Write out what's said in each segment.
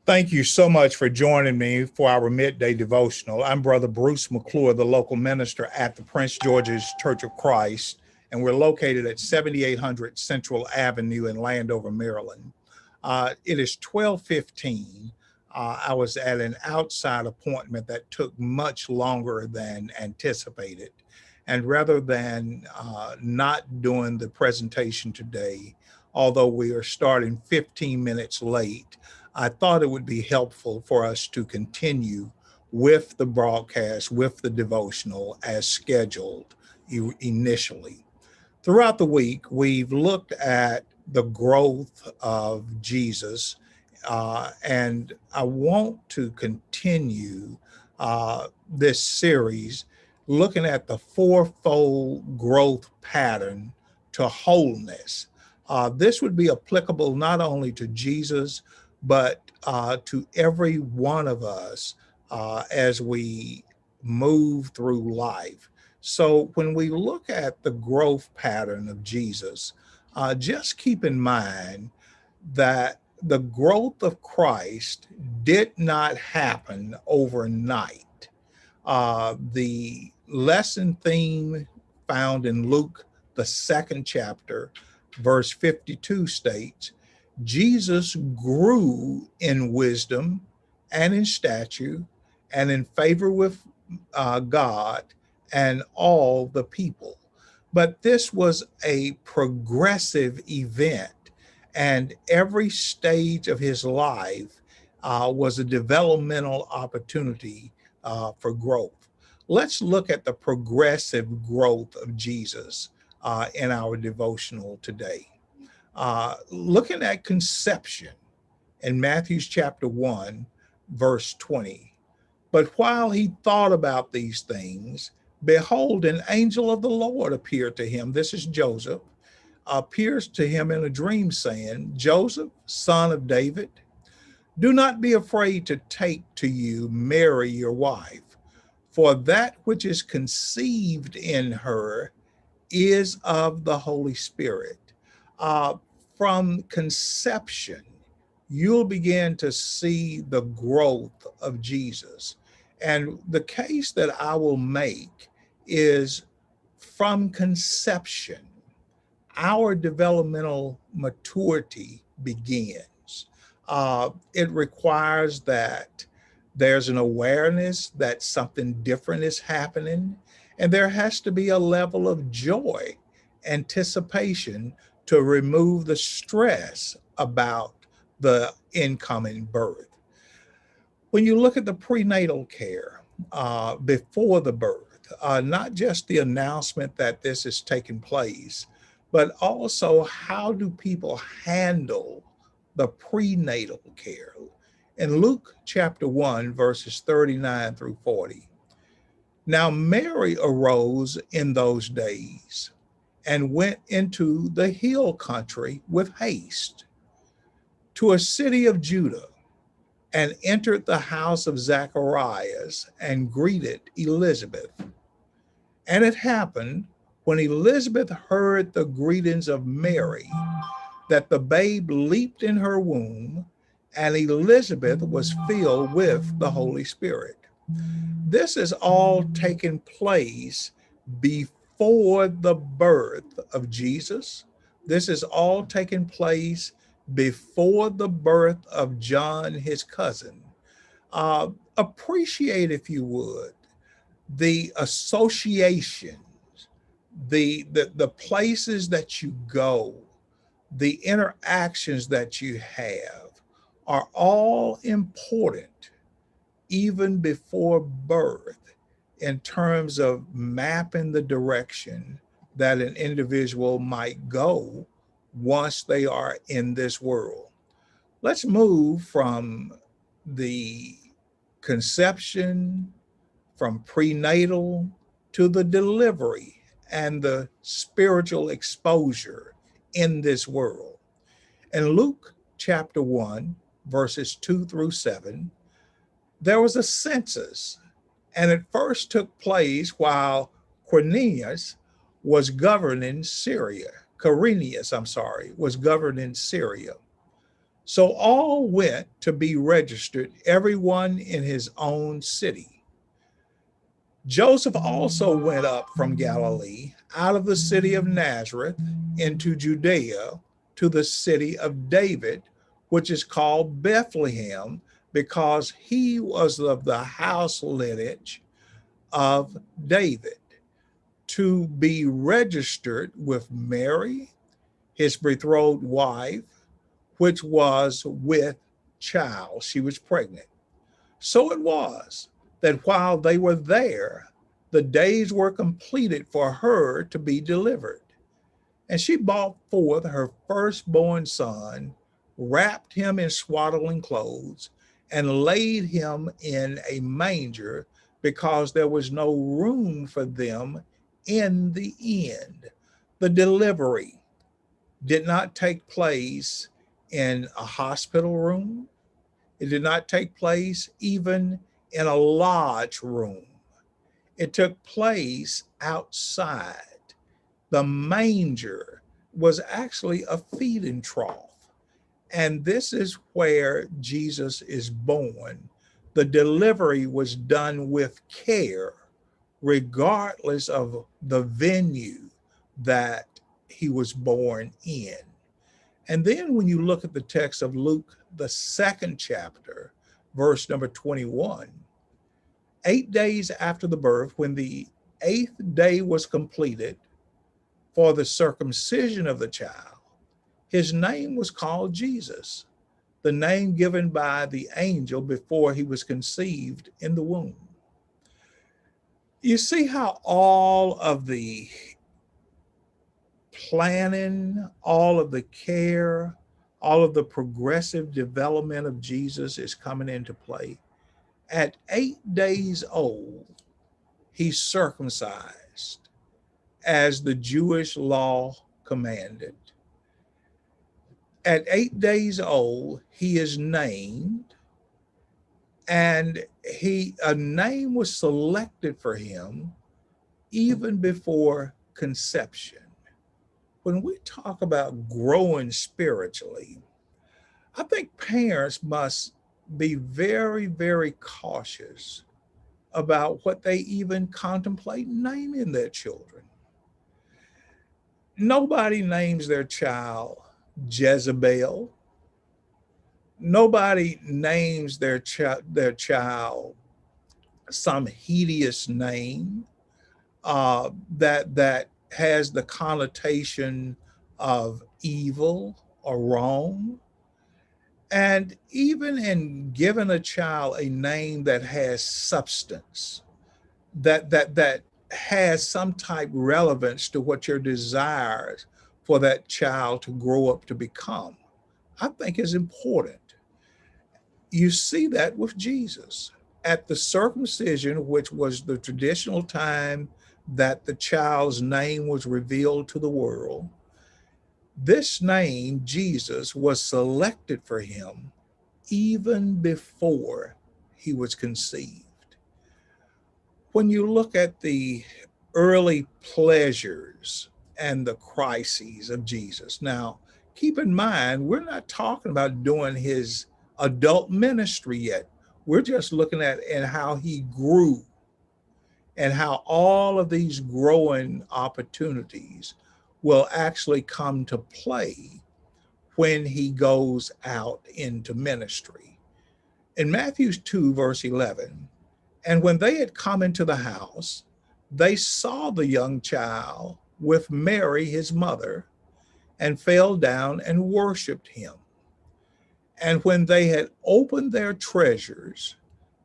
Thank you so much for joining me for our midday devotional. I'm Brother Bruce McClure, the local minister at the Prince George's Church of Christ, and we're located at 7800 Central Avenue in Landover, Maryland. It is 12:15. I was at an outside appointment that took much longer than anticipated. And rather than not doing the presentation today, although we are starting 15 minutes late, I thought it would be helpful for us to continue with the broadcast, with the devotional as scheduled initially. Throughout the week, we've looked at the growth of Jesus, and I want to continue this series looking at the fourfold growth pattern to wholeness. This would be applicable not only to Jesus, but to every one of us as we move through life. So when we look at the growth pattern of Jesus, just keep in mind that the growth of Christ did not happen overnight. The lesson theme found in Luke, the second chapter, verse 52 states, Jesus grew in wisdom and in stature and in favor with God and all the people. But this was a progressive event, and every stage of his life was a developmental opportunity for growth. Let's look at the progressive growth of Jesus in our devotional today. Looking at conception in Matthew's chapter 1, verse 20. But while he thought about these things, behold, an angel of the Lord appeared to him. This is Joseph, appears to him in a dream, saying, Joseph, son of David, do not be afraid to take to you Mary, your wife, for that which is conceived in her is of the Holy Spirit. Uh, from conception, you'll begin to see the growth of Jesus. And the case that I will make is from conception, our developmental maturity begins. It requires that there's an awareness that something different is happening, and there has to be a level of joy, anticipation to remove the stress about the incoming birth. When you look at the prenatal care before the birth, not just the announcement that this is taking place, but also how do people handle the prenatal care? In Luke chapter 1, verses 39 through 40. Now Mary arose in those days and went into the hill country with haste to a city of Judah, and entered the house of Zacharias and greeted Elizabeth. And it happened when Elizabeth heard the greetings of Mary that the babe leaped in her womb, and Elizabeth was filled with the Holy Spirit. This is all taking place before the birth of Jesus. This is all taking place before the birth of John, his cousin. Appreciate, if you would, the associations, the places that you go, the interactions that you have are all important even before birth in terms of mapping the direction that an individual might go once they are in this world. Let's move from the conception, from prenatal to the delivery and the spiritual exposure in this world. In Luke chapter 1, verses 2 through 7, there was a census, and it first took place while Quirinius was governing Syria. Quirinius, was governing Syria. So all went to be registered, everyone in his own city. Joseph also went up from Galilee, out of the city of Nazareth, into Judea, to the city of David, which is called Bethlehem, because he was of the house lineage of David, to be registered with Mary, his betrothed wife, which was with child. She was pregnant. So it was that while they were there, the days were completed for her to be delivered. And she brought forth her firstborn son, wrapped him in swaddling clothes, and laid him in a manger because there was no room for them in the inn. The delivery did not take place in a hospital room. It did not take place even in a lodge room. It took place outside. The manger was actually a feeding trough. And this is where Jesus is born. The delivery was done with care, regardless of the venue that he was born in. And then when you look at the text of Luke, the second chapter, verse number 21, 8 days after the birth, when the 8th day was completed for the circumcision of the child, his name was called Jesus, the name given by the angel before he was conceived in the womb. You see how all of the planning, all of the care, all of the progressive development of Jesus is coming into play. At 8 days old, he's circumcised as the Jewish law commanded. At 8 days old, he is named, and a name was selected for him even before conception. When we talk about growing spiritually, I think parents must be very, very cautious about what they even contemplate naming their children. Nobody names their child Jezebel. Nobody names their child some hideous name that has the connotation of evil or wrong. And even in giving a child a name that has substance, that has some type relevance to what your desires for that child to grow up to become, I think is important. You see that with Jesus. At the circumcision, which was the traditional time that the child's name was revealed to the world, this name, Jesus, was selected for him even before he was conceived. When you look at the early pleasures and the crises of Jesus, now keep in mind, we're not talking about doing his adult ministry yet. We're just looking at and how he grew and how all of these growing opportunities will actually come to play when he goes out into ministry. In Matthew 2, verse 11, and when they had come into the house, they saw the young child with Mary, his mother, and fell down and worshiped him. And when they had opened their treasures,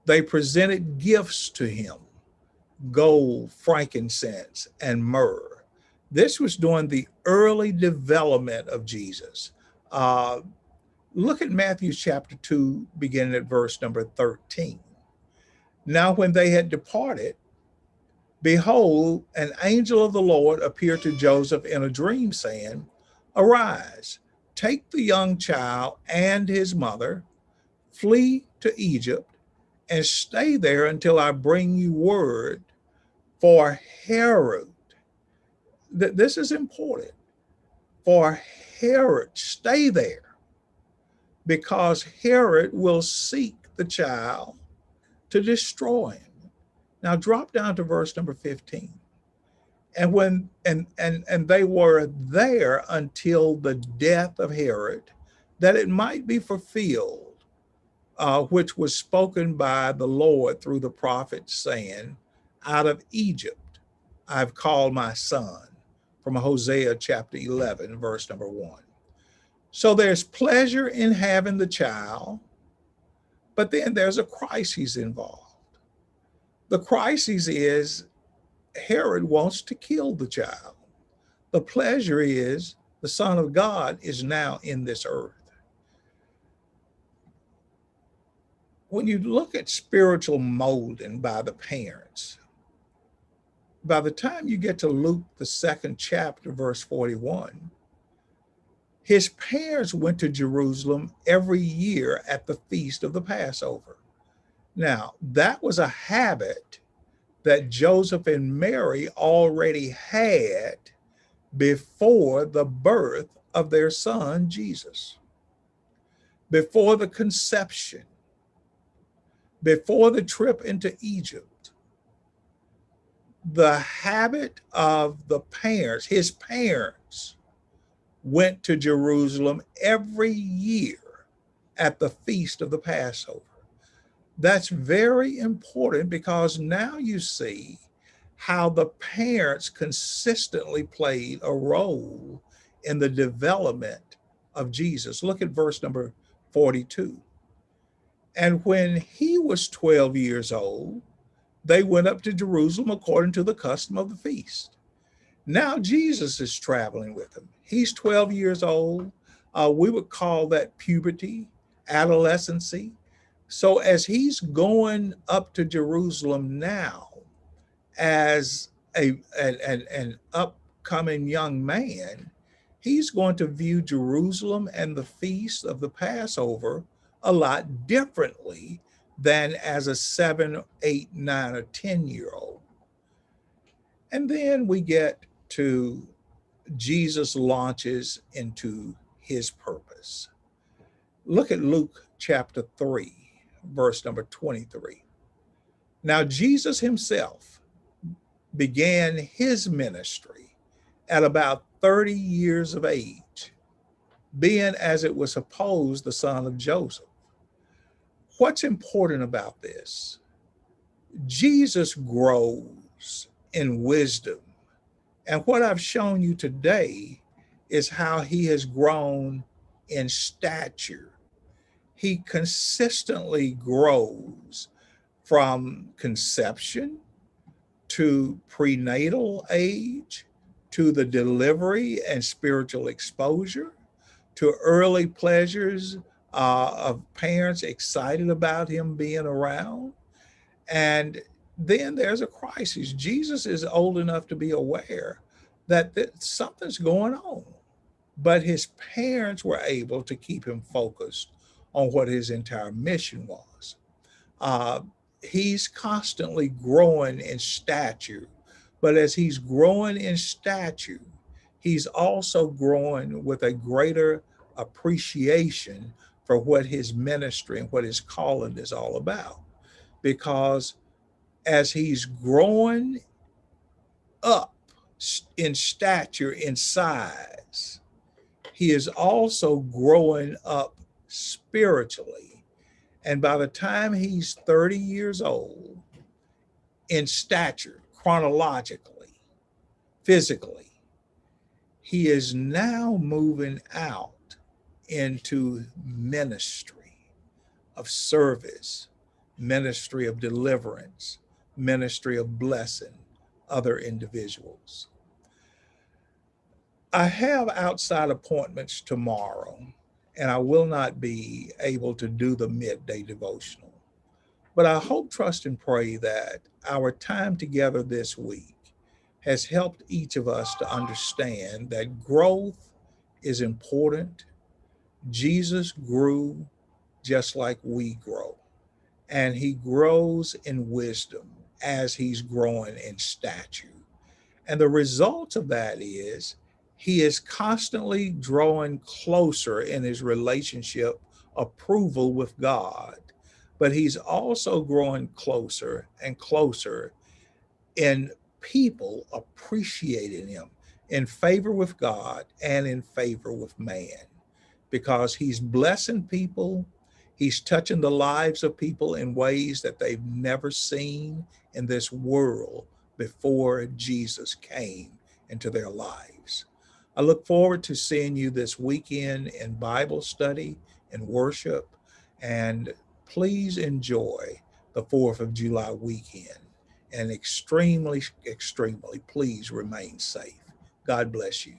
they presented gifts to him: gold, frankincense, and myrrh. This was during the early development of Jesus. Uh, Look at Matthew chapter 2, beginning at verse number 13. Now, when they had departed, behold, an angel of the Lord appeared to Joseph in a dream, saying, Arise, take the young child and his mother, flee to Egypt, and stay there until I bring you word, for Herod. This is important. For Herod, stay there. because Herod will seek the child to destroy him. Now drop down to verse number 15. And when and they were there until the death of Herod, that it might be fulfilled, which was spoken by the Lord through the prophet, saying, out of Egypt I've called my son, from Hosea chapter 11, verse number 1. So there's pleasure in having the child, but then there's a crisis involved. The crisis is Herod wants to kill the child. The pleasure is the Son of God is now in this earth. When you look at spiritual molding by the parents, by the time you get to Luke, the 2nd chapter, verse 41, his parents went to Jerusalem every year at the feast of the Passover. Now, that was a habit that Joseph and Mary already had before the birth of their son, Jesus, before the conception, before the trip into Egypt. The habit of the parents, his parents, went to Jerusalem every year at the feast of the Passover. That's very important because now you see how the parents consistently played a role in the development of Jesus. Look at verse number 42. And when he was 12 years old, they went up to Jerusalem according to the custom of the feast. Now Jesus is traveling with them. He's 12 years old. We would call that puberty, adolescency. So as he's going up to Jerusalem now as an upcoming young man, he's going to view Jerusalem and the feast of the Passover a lot differently than as a 7, 8, 9, or 10-year-old. And then we get to Jesus launches into his purpose. Look at Luke chapter 3, verse number 23. Now, Jesus himself began his ministry at about 30 years of age, being, as it was supposed, the son of Joseph. What's important about this? Jesus grows in wisdom. And what I've shown you today is how he has grown in stature. He consistently grows from conception to prenatal age, to the delivery and spiritual exposure, to early pleasures of parents excited about him being around. And then there's a crisis. Jesus is old enough to be aware that something's going on, but his parents were able to keep him focused on what his entire mission was. He's constantly growing in stature, but as he's growing in stature, he's also growing with a greater appreciation for what his ministry and what his calling is all about. Because as he's growing up in stature, in size, he is also growing up spiritually. And by the time he's 30 years old, in stature, chronologically, physically, he is now moving out into ministry of service, ministry of deliverance, ministry of blessing other individuals. I have outside appointments tomorrow, and I will not be able to do the midday devotional. But I hope, trust, and pray that our time together this week has helped each of us to understand that growth is important. Jesus grew just like we grow, and he grows in wisdom as he's growing in stature. And the result of that is he is constantly drawing closer in his relationship approval with God, but he's also growing closer and closer in people appreciating him, in favor with God and in favor with man, because he's blessing people. He's touching the lives of people in ways that they've never seen in this world before Jesus came into their lives. I look forward to seeing you this weekend in Bible study and worship. And please enjoy the 4th of July weekend. And extremely, extremely, please remain safe. God bless you.